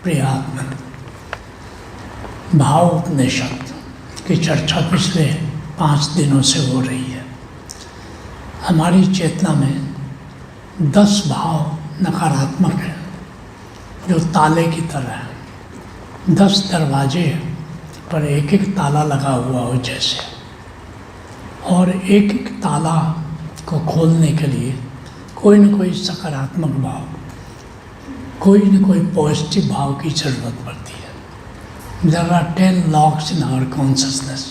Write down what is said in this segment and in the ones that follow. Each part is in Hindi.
प्रियात्मा भाव उपनिषद की चर्चा पिछले 5 दिनों से हो रही है। हमारी चेतना में 10 भाव नकारात्मक हैं जो ताले की तरह हैं। 10 दरवाजे पर एक एक ताला लगा हुआ हो जैसे, और एक एक ताला को खोलने के लिए कोई न कोई सकारात्मक भाव, कोई न कोई पॉजिटिव भाव की ज़रूरत पड़ती है। There are 10 locks in our consciousness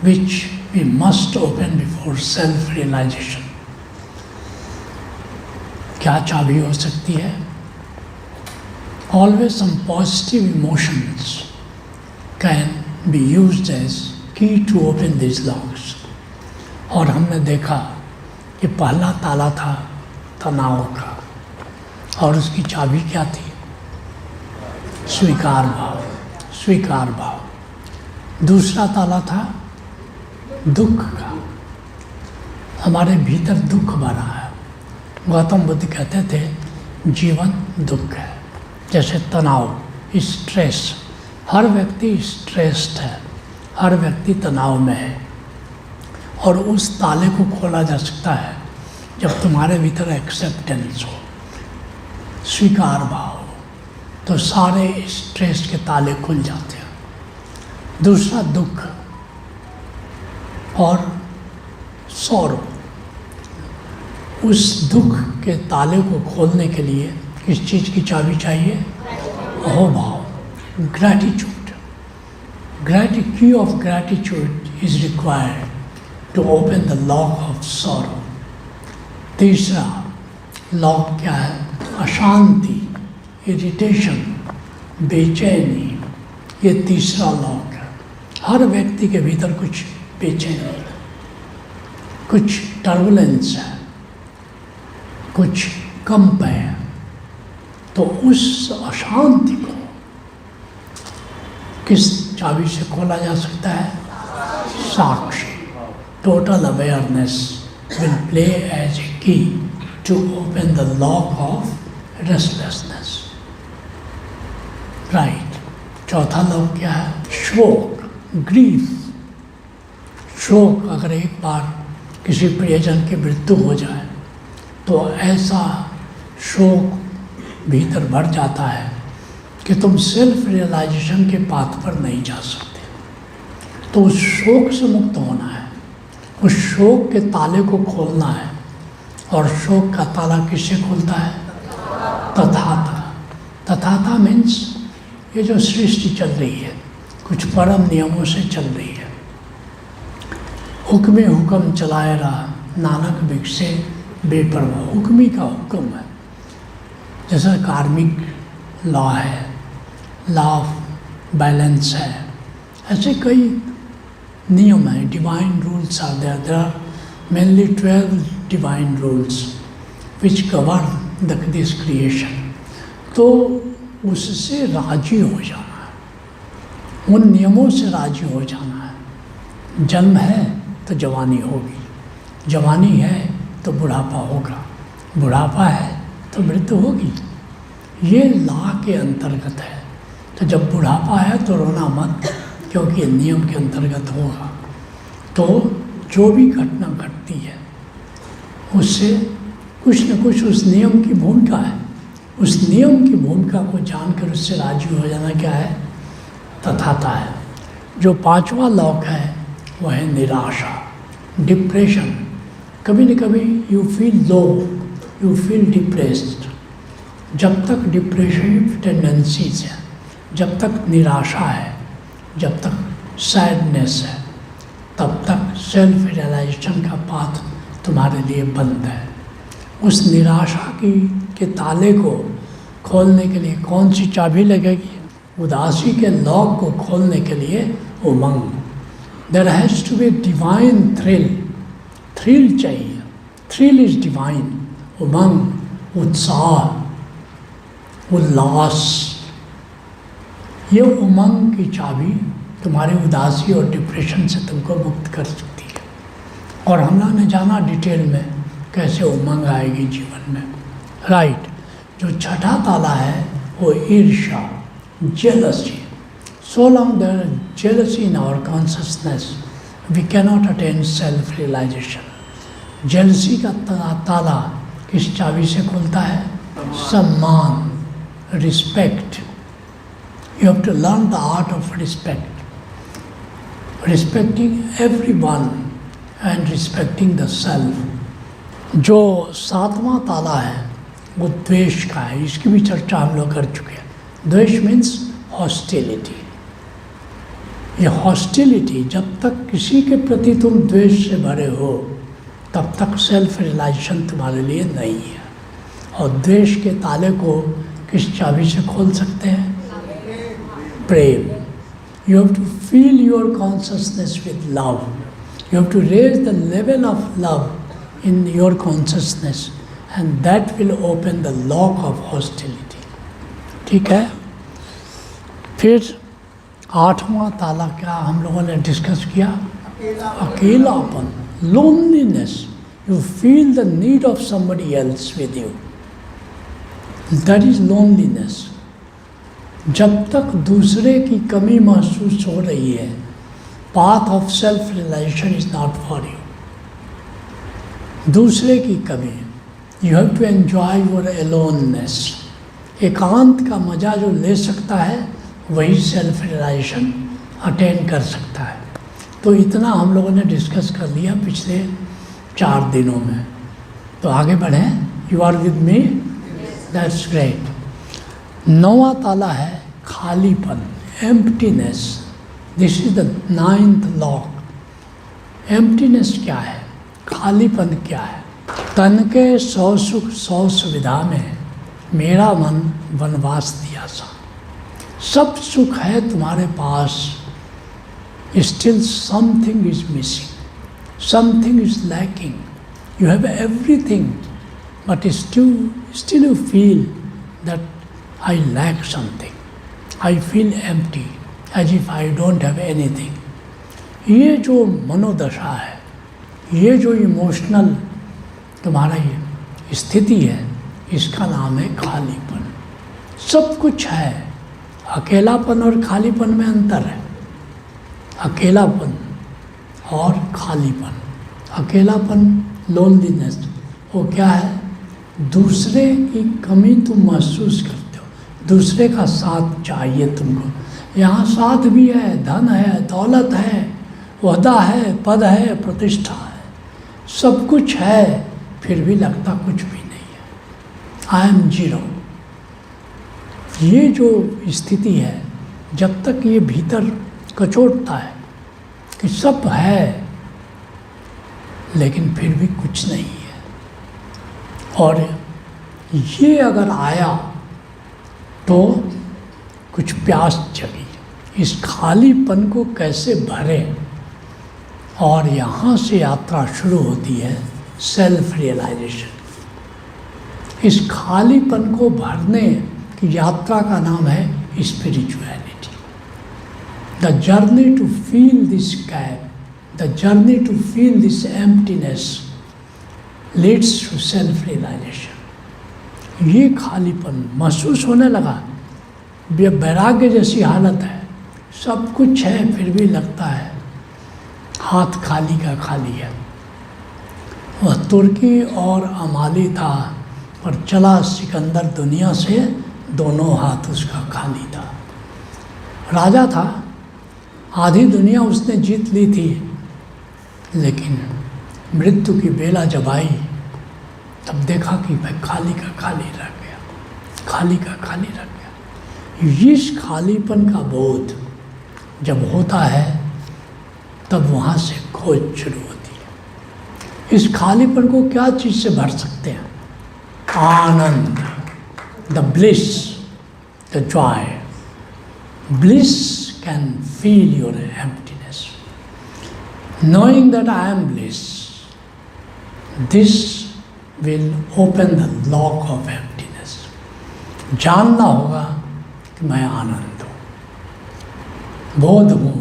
which we must open before self-realization. क्या चाबी हो सकती है? Always some positive emotions can be used as key to open these locks. और हमने देखा कि पहला ताला था तनाव का, और उसकी चाबी क्या थी? स्वीकार भाव, स्वीकार भाव। दूसरा ताला था दुख का, हमारे भीतर दुख भरा है। गौतम बुद्ध कहते थे जीवन दुख है, जैसे तनाव, स्ट्रेस। हर व्यक्ति स्ट्रेस्ड है, हर व्यक्ति तनाव में है, और उस ताले को खोला जा सकता है जब तुम्हारे भीतर एक्सेप्टेंस हो, स्वीकार भाव, तो सारे स्ट्रेस के ताले खुल जाते हैं। दूसरा दुख और सौरो। उस दुख के ताले को खोलने के लिए किस चीज़ की चाबी चाहिए? अहोभाव, gratitude. Key of gratitude is required to open the lock of sorrow. तीसरा लॉक क्या है? अशांति, इरिटेशन, बेचैनी। ये तीसरा लॉक है। हर व्यक्ति के भीतर कुछ बेचैनी, कुछ टर्बुलेंस है, कुछ कंप है। तो उस अशांति को किस चाबी से खोला जा सकता है? साक्षी। Total awareness will play as a key to open the lock of restlessness. Right. चौथा लॉक क्या है? शोक, ग्रीफ। शोक, अगर एक बार किसी प्रियजन की मृत्यु हो जाए तो ऐसा शोक भीतर भर जाता है कि तुम सेल्फ रियलाइजेशन के पाथ पर नहीं जा सकते। तो उस शोक से मुक्त होना है, उस शोक के ताले को खोलना है। और शोक का ताला किससे खुलता है? तथाता। तथाता मीन्स ये जो सृष्टि चल रही है कुछ परम नियमों से चल रही है। हुक्मे हुक्म चलाए रहा, नानक भिक्षे बेपरवाह। हुक्मी का हुक्म है, जैसा कार्मिक लॉ है, लॉ ऑफ बैलेंस है, ऐसे कई नियम हैं। Divine rules are there. There are mainly 12 divine rules which govern this creation. तो उससे राजी हो जाना है, उन नियमों से राजी हो जाना है। जन्म है तो जवानी होगी, जवानी है तो बुढ़ापा होगा, बुढ़ापा है तो मृत्यु होगी। ये लॉ के अंतर्गत है। तो जब बुढ़ापा है तो रोना मत, क्योंकि नियम के अंतर्गत होगा। तो जो भी घटना घटती है उससे कुछ न कुछ उस नियम की भूमिका है। उस नियम की भूमिका को जानकर उससे राजी हो जाना क्या है? तथाता है। जो 5वां लॉक है वह है निराशा, डिप्रेशन। कभी न कभी you feel low, you feel depressed. जब तक डिप्रेसिव टेंडेंसीज है, जब तक निराशा है, जब तक सैडनेस है, तब तक सेल्फ रियलाइजेशन का पाथ तुम्हारे लिए बंद है। उस निराशा के ताले को खोलने के लिए कौन सी चाबी लगेगी? उदासी के लॉक को खोलने के लिए उमंग। There has to be divine thrill. Thrill चाहिए, थ्रिल इज डिवाइन। उमंग, उत्साह, उल्लास। ये उमंग की चाबी तुम्हारी उदासी और डिप्रेशन से तुमको मुक्त कर सकती है। और हम लोग ने जाना डिटेल में कैसे उमंग आएगी जीवन में। राइट। जो छठा ताला है वो ईर्ष्या, jealousy. So long there is jealousy in our consciousness, we cannot attain self-realization. Jealousy का ताला किस चाबी से खुलता है? सम्मान, respect. You have to learn the art of respect. Respecting everyone and respecting the self. जो 7वां ताला है वो द्वेष का है. इसकी भी चर्चा हम लोग कर चुके हैं. द्वेष मीन्स हॉस्टिलिटी. ये हॉस्टिलिटी, जब तक किसी के प्रति तुम द्वेष से भरे हो तब तक सेल्फ रियलाइजेशन तुम्हारे लिए नहीं है. और द्वेष के ताले को किस चाबी से खोल सकते हैं? प्रेम. You have to fill your consciousness with love. You have to raise the level of love in your consciousness and that will open the lock of hostility. ठीक है. फिर 8वां ताला क्या हम लोगों ने डिस्कस किया? अकेलापन, loneliness. You feel the need of somebody else with you. That is loneliness. जब तक दूसरे की कमी महसूस हो रही है, path of self realization is not for you. दूसरे की कमी. You have to enjoy your aloneness. एकांत का मज़ा जो ले सकता है वही सेल्फ रियलाइजेशन अटेन कर सकता है. तो इतना हम लोगों ने डिस्कस कर लिया पिछले 4 दिनों में. तो आगे बढ़ें. You are with me? That's great. 9वां ताला है खालीपन, emptiness. This is the 9th lock. Emptiness क्या है? खालीपन क्या है? तन के 100 सुख 100 सुविधा में मेरा मन वनवास दिया सा. सब सुख है तुम्हारे पास, still something is missing, something is lacking. You have everything but still you feel that I lack something. I feel empty, as if I don't have anything. ये जो मनोदशा है, ये जो इमोशनल तुम्हारा ये स्थिति है, इसका नाम है खालीपन. सब कुछ है. अकेलापन और खालीपन में अंतर है. अकेलापन और खालीपन. अकेलापन, लोनलीनेस, वो क्या है? दूसरे की कमी तुम महसूस करते हो. दूसरे का साथ चाहिए तुमको. यहाँ साथ भी है, धन है, दौलत है, ओहदा है, पद है, प्रतिष्ठा है, सब कुछ है, फिर भी लगता कुछ भी नहीं है. I am zero. ये जो स्थिति है, जब तक ये भीतर कचोटता है कि सब है लेकिन फिर भी कुछ नहीं है, और ये अगर आया तो कुछ प्यास जगी. इस खालीपन को कैसे भरें? और यहाँ से यात्रा शुरू होती है सेल्फ रियलाइजेशन. इस खालीपन को भरने की यात्रा का नाम है spirituality. The journey to feel this gap, the journey to feel this emptiness leads to self realisation. ये खालीपन महसूस होने लगा, वैराग्य जैसी हालत है. सब कुछ है फिर भी लगता है हाथ खाली का खाली है. वह तुर्की और अमाली था, पर चला सिकंदर दुनिया से, दोनों हाथ उसका खाली था. राजा था, आधी दुनिया उसने जीत ली थी, लेकिन मृत्यु की बेला जब आई तब देखा कि भाई खाली का खाली रह गया, खाली का खाली रह गया. इस खालीपन का बोध जब होता है तब वहाँ से खोज शुरू होती है. इस खालीपन को क्या चीज़ से भर सकते हैं? आनंद, the bliss, the joy. Bliss can fill your emptiness. Knowing that I am bliss, this will open the lock of emptiness. जानना होगा कि मैं आनंद हूँ, बोध हूँ,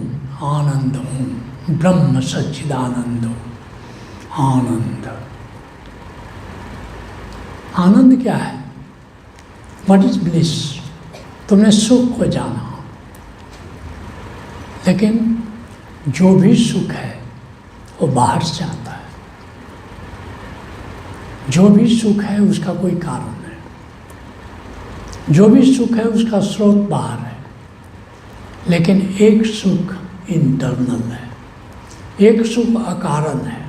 आनंद हूँ, ब्रह्म सच्चिदानंद हूँ. आनंद. आनंद क्या है? What is bliss? तुमने सुख को जाना, लेकिन जो भी सुख है वो बाहर से आता है। जो भी सुख है उसका कोई कारण है, जो भी सुख है उसका स्रोत बाहर है, लेकिन एक सुख इंटरनल है, एक सुख अकारण है।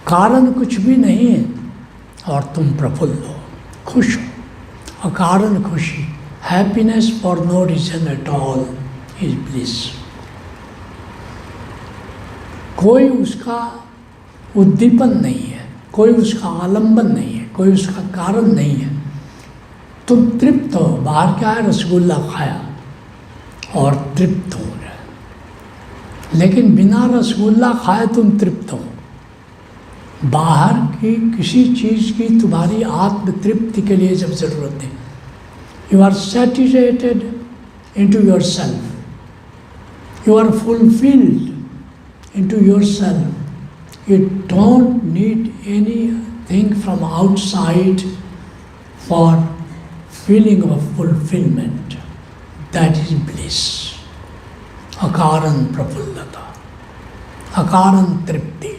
कारण कुछ भी नहीं है और तुम प्रफुल्ल हो, खुश हो। अकारण खुशी, happiness for no reason at all is bliss. कोई उसका उद्दीपन नहीं है, कोई उसका आलंबन नहीं है, कोई उसका कारण नहीं है। तुम तृप्त हो। बाहर क्या है? रसगुल्ला खाया और तृप्त हो गए, लेकिन बिना रसगुल्ला खाए तुम तृप्त हो। बाहर की किसी चीज़ की तुम्हारी आत्म तृप्ति के लिए जब ज़रूरत है, you are satisfied into your self, you are fulfilled into yourself. You don't need anything from outside for feeling of fulfillment. That is bliss. Akaran prafullata, akaran tripti.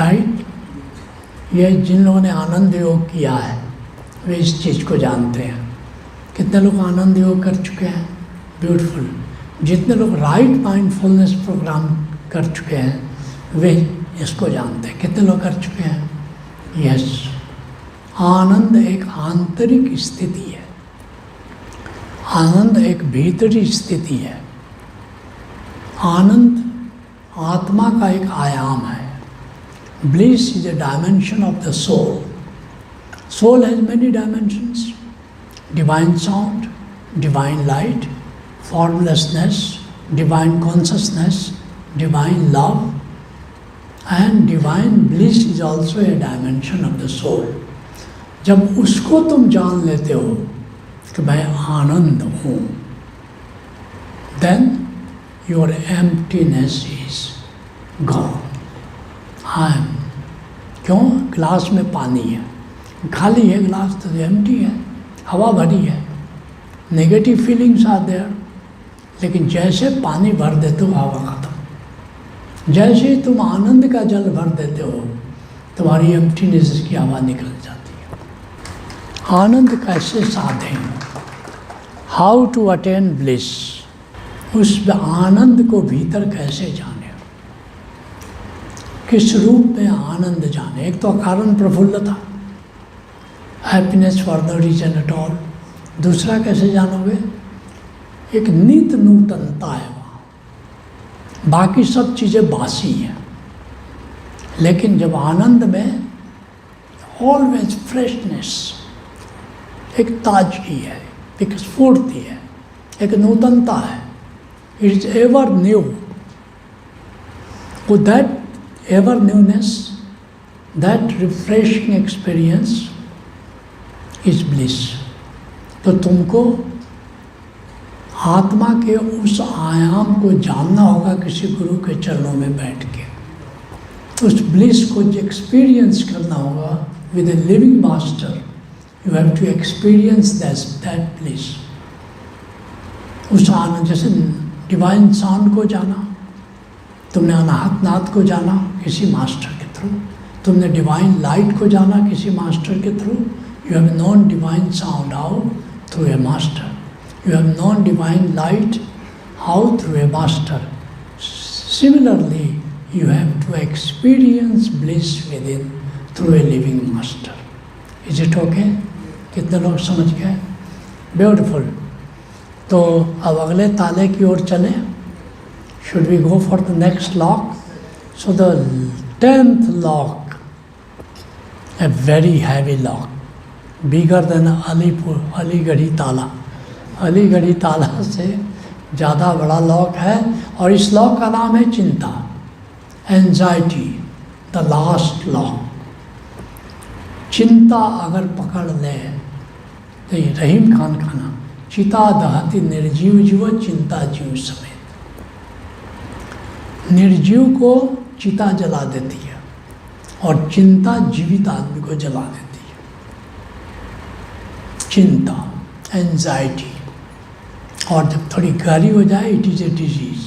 Right? ये जिन लोगों ने आनंद योग किया है वे इस चीज़ को जानते हैं। कितने लोग आनंद योग कर चुके हैं? ब्यूटीफुल। जितने लोग राइट माइंडफुलनेस प्रोग्राम कर चुके हैं वे इसको जानते हैं। कितने लोग कर चुके हैं? यस। आनंद एक आंतरिक स्थिति है, आनंद एक भीतरी स्थिति है। आनंद आत्मा का एक आयाम है। Bliss is a dimension of the soul. Soul has many dimensions: divine sound, divine light, formlessness, divine consciousness, divine love, and divine bliss is also a dimension of the soul. जब उसको तुम जान लेते हो कि मैं आनंद हूँ, then your emptiness is gone. I am. क्यों? ग्लास में पानी है, खाली है ग्लास तो एम्प्टी है, हवा भरी है, नेगेटिव फीलिंग्स आर देयर। लेकिन जैसे पानी भर देते हो हवा खत्म। जैसे ही तुम आनंद का जल भर देते हो तुम्हारी एम्प्टीनेस की हवा निकल जाती है। आनंद कैसे साधें? How to attain bliss? उस आनंद को भीतर कैसे जाने, किस रूप में आनंद जाने? एक तो अकारण प्रफुल्लता, happiness for no reason at all. दूसरा कैसे जानोगे? एक नित नूतनता है वहाँ, बाकी सब चीज़ें बासी हैं, लेकिन जब आनंद में ऑलवेज फ्रेशनेस, एक ताजगी है, एक स्फूर्ति है, एक नूतनता है। It is ever new. वो that ever newness, that refreshing experience is bliss. तो तुमको आत्मा के उस आयाम को जानना होगा किसी गुरु के चरणों में बैठ के। उस ब्लिस को एक्सपीरियंस करना होगा with a living master. You have to experience that bliss. उस आनंद, जैसे डिवाइन साउंड को जाना, तुमने अनाहत नाद को जाना किसी मास्टर के थ्रू, तुमने डिवाइन लाइट को जाना किसी मास्टर के through. You have non divine sound how? Through a master. You have known divine light how? Through a master. Similarly, you have to experience bliss within through a living master. Is it okay? कितने लोग समझ गए? Beautiful. तो अब अगले ताले की ओर चलें। Should we go for the next lock? So the 10th lock, a very heavy lock, bigger than अलीगढ़ी ताला। अलीगढ़ी ताला से ज़्यादा बड़ा लॉक है और इस लॉक का नाम है चिंता, एंजाइटी, द लास्ट लॉक। चिंता अगर पकड़ ले तो ये रहीम खान का नाम, चिता दहती निर्जीव जीव चिंता जीव समेत। निर्जीव को चिता जला देती है और चिंता जीवित आदमी को जला देती है। चिंता, एंजाइटी, और जब थोड़ी गहरी हो जाए इट इज़ ए डिजीज।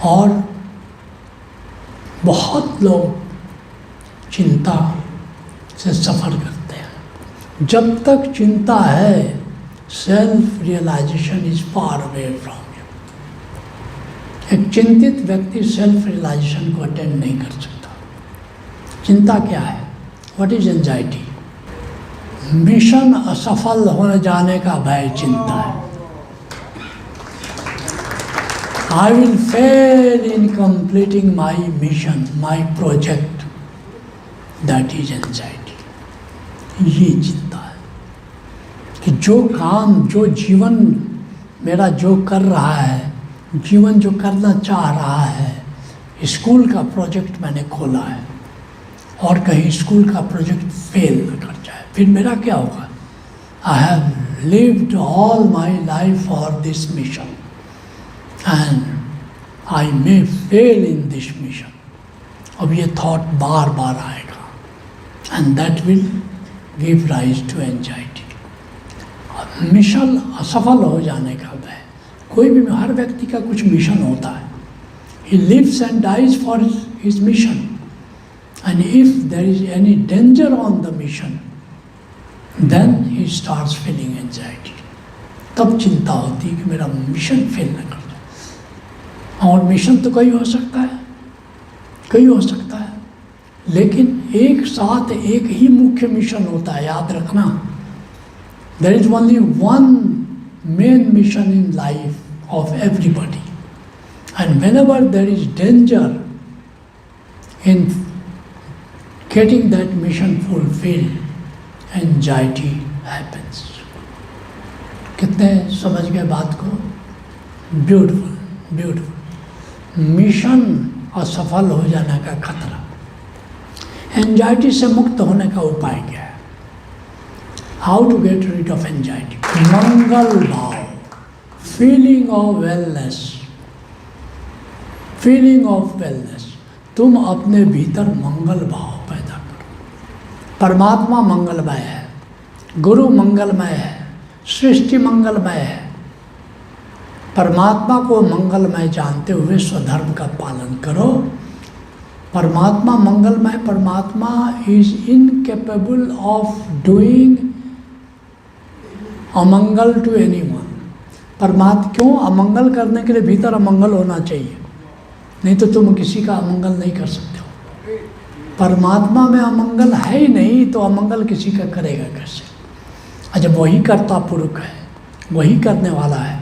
और बहुत लोग चिंता से सफ़र करते हैं। जब तक चिंता है self realisation is far away from you. एक चिंतित व्यक्ति सेल्फ रियलाइजेशन को अटेंड नहीं कर सकता। चिंता क्या है? What is anxiety? मिशन असफल हो जाने का भय चिंता है। I will fail in completing my mission, my project. That is anxiety. ये चिंता है कि जो काम, जो जीवन मेरा जो कर रहा है, जीवन जो करना चाह रहा है, स्कूल का प्रोजेक्ट मैंने खोला है और कहीं स्कूल का प्रोजेक्ट फेल न कर जाए, फिर मेरा क्या होगा? I have lived all my life for this mission. And I may fail in this mission. अब ये थॉट बार बार आएगा and that will give rise to anxiety. अब मिशन असफल हो जाने का भय। कोई भी, हर व्यक्ति का कुछ मिशन होता है। He lives and dies for his mission. And if there is any danger on the mission, then he starts feeling anxiety. तब चिंता होती है कि मेरा मिशन फेल न कर। और मिशन तो कई हो सकता है, कई हो सकता है, लेकिन एक साथ एक ही मुख्य मिशन होता है, याद रखना। There is only one main mission in life of everybody, and whenever there is danger in getting that mission fulfilled, anxiety happens. कितने समझ गए बात को? Beautiful, beautiful. मिशन असफल हो जाने का खतरा। एंजाइटी से मुक्त होने का उपाय क्या है? How to get rid of anxiety? मंगल भाव, feeling of wellness, feeling of wellness. तुम अपने भीतर मंगल भाव पैदा करो। परमात्मा मंगलमय है, गुरु मंगलमय है, सृष्टि मंगलमय है। परमात्मा को मंगलमय जानते हुए स्वधर्म का पालन करो। परमात्मा मंगलमय, परमात्मा इज इनकेपेबल ऑफ डूइंग अमंगल टू एनीवन। परमात्मा क्यों? अमंगल करने के लिए भीतर अमंगल होना चाहिए, नहीं तो तुम किसी का अमंगल नहीं कर सकते हो। परमात्मा में अमंगल है ही नहीं तो अमंगल किसी का करेगा कैसे? जब वही कर्ता पुरुष है, वही करने वाला है,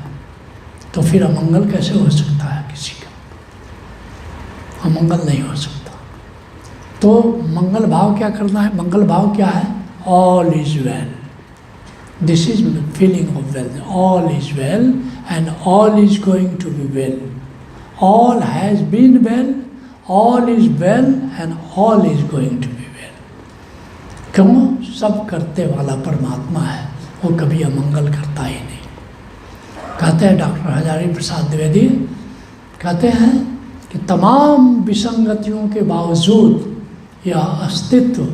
तो फिर अमंगल कैसे हो सकता है? किसी का अमंगल नहीं हो सकता। तो मंगल भाव क्या करना है? मंगल भाव क्या है? All is well. This is feeling of well. All is well and all is going to be well. All has been well, all is well and all is going to be well. क्यों? सब करते वाला परमात्मा है, वो कभी अमंगल करता ही नहीं। कहते हैं डॉक्टर हजारी प्रसाद द्विवेदी, कहते हैं कि तमाम विसंगतियों के बावजूद यह अस्तित्व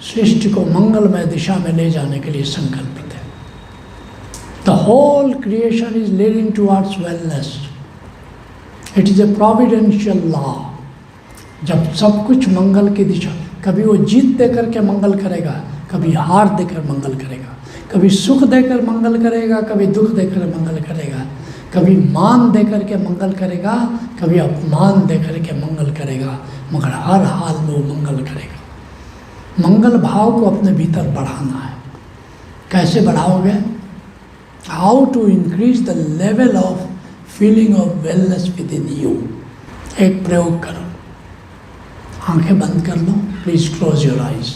सृष्टि को मंगलमय दिशा में ले जाने के लिए संकल्पित है। The whole creation is leading towards wellness. It is a providential law. जब सब कुछ मंगल की दिशा, कभी वो जीत दे करके मंगल करेगा, कभी हार देकर मंगल करेगा, कभी सुख देकर मंगल करेगा, कभी दुख देकर मंगल करेगा, कभी मान देकर के मंगल करेगा, कभी अपमान देकर के मंगल करेगा, मगर हर हाल में वो मंगल करेगा। मंगल भाव को अपने भीतर बढ़ाना है। कैसे बढ़ाओगे? How to increase the level of feeling of wellness within you. एक प्रयोग करो, आंखें बंद कर लो, प्लीज क्लोज योर आइज।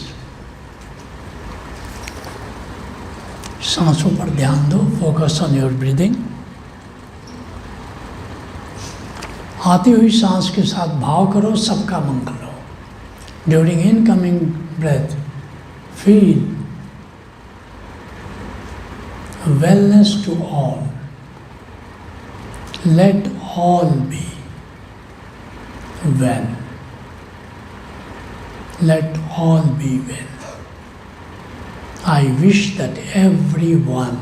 सांसों पर ध्यान दो, फोकस ऑन योर ब्रीदिंग। आती हुई सांस के साथ भाव करो सबका मंगल हो। During incoming breath feel wellness to all. Let all be well. Let all be well. I wish that everyone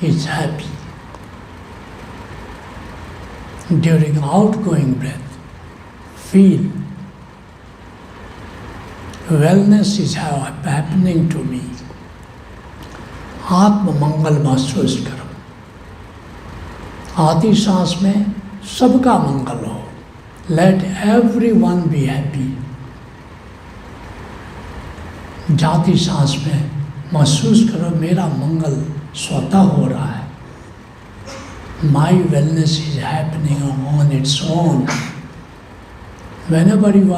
is happy. During outgoing breath, feel wellness is happening to me. आत्म मंगल महसूस करो। आती सांस में सबका मंगल हो। Let everyone be happy. जाती सांस में महसूस करो मेरा मंगल स्वतः हो रहा है। My wellness is happening on its own. Whenever you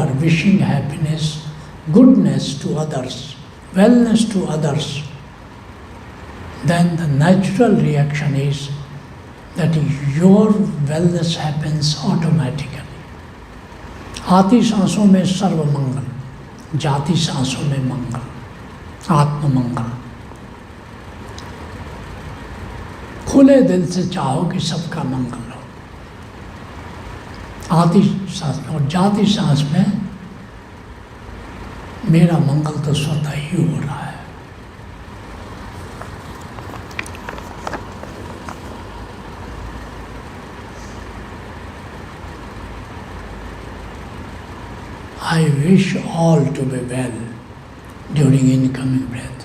are wishing happiness, goodness to others, wellness to others, then the natural reaction is that your wellness happens automatically. आती सांसों में सर्व मंगल, जाती सांसों में मंगल, आत्म मंगल। खुले दिल से चाहो कि सबका मंगल हो। आती सांस और जाती सांस में मेरा मंगल तो स्वतः ही हो रहा है। I wish all to be well during incoming breath,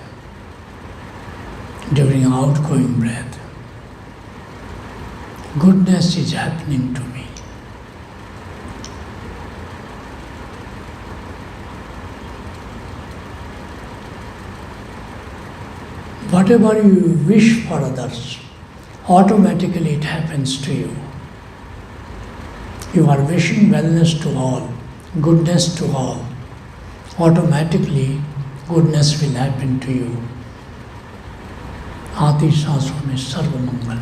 during outgoing breath. Goodness is happening to me. Whatever you wish for others, automatically it happens to you. You are wishing wellness to all, goodness to all. Automatically, goodness will happen to you. आती सांसों में सर्व मंगल,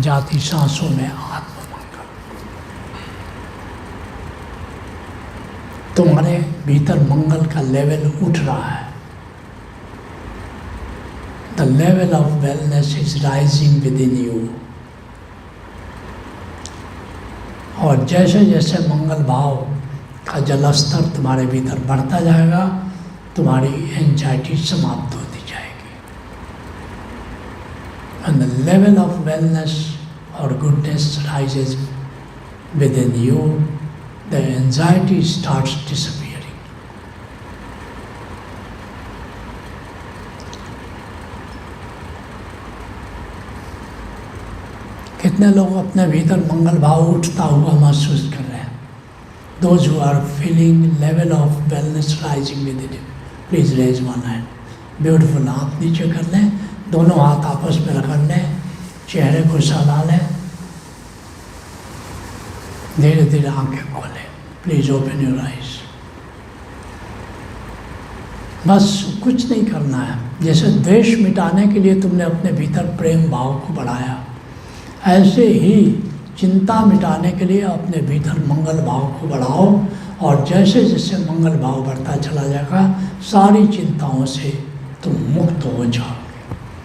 जाती सांसों में आत्म मंगल। तुम्हारे भीतर मंगल का लेवल उठ रहा है। The level of wellness is rising within you. और जैसे जैसे मंगल भाव का जल स्तर तुम्हारे भीतर बढ़ता जाएगा, तुम्हारी एंजाइटी समाप्त होती जाएगी। When the level of wellness or goodness rises within you, the anxiety starts disappearing. कितने लोग अपने भीतर मंगल भाव उठता हुआ महसूस कर रहे हैं? Those who are feeling level of wellness rising within you, please raise one hand. Beautiful. हाथ नीचे कर लें, दोनों हाथ आपस में रगड़ लें, चेहरे को सहला लें, धीरे धीरे आंखें खोलें। Please open your eyes. बस कुछ नहीं करना है। जैसे द्वेष मिटाने के लिए तुमने अपने भीतर प्रेम भाव को बढ़ाया, ऐसे ही चिंता मिटाने के लिए अपने भीतर मंगल भाव को बढ़ाओ, और जैसे जैसे मंगल भाव बढ़ता चला जाएगा, सारी चिंताओं से तुम मुक्त हो जाओ।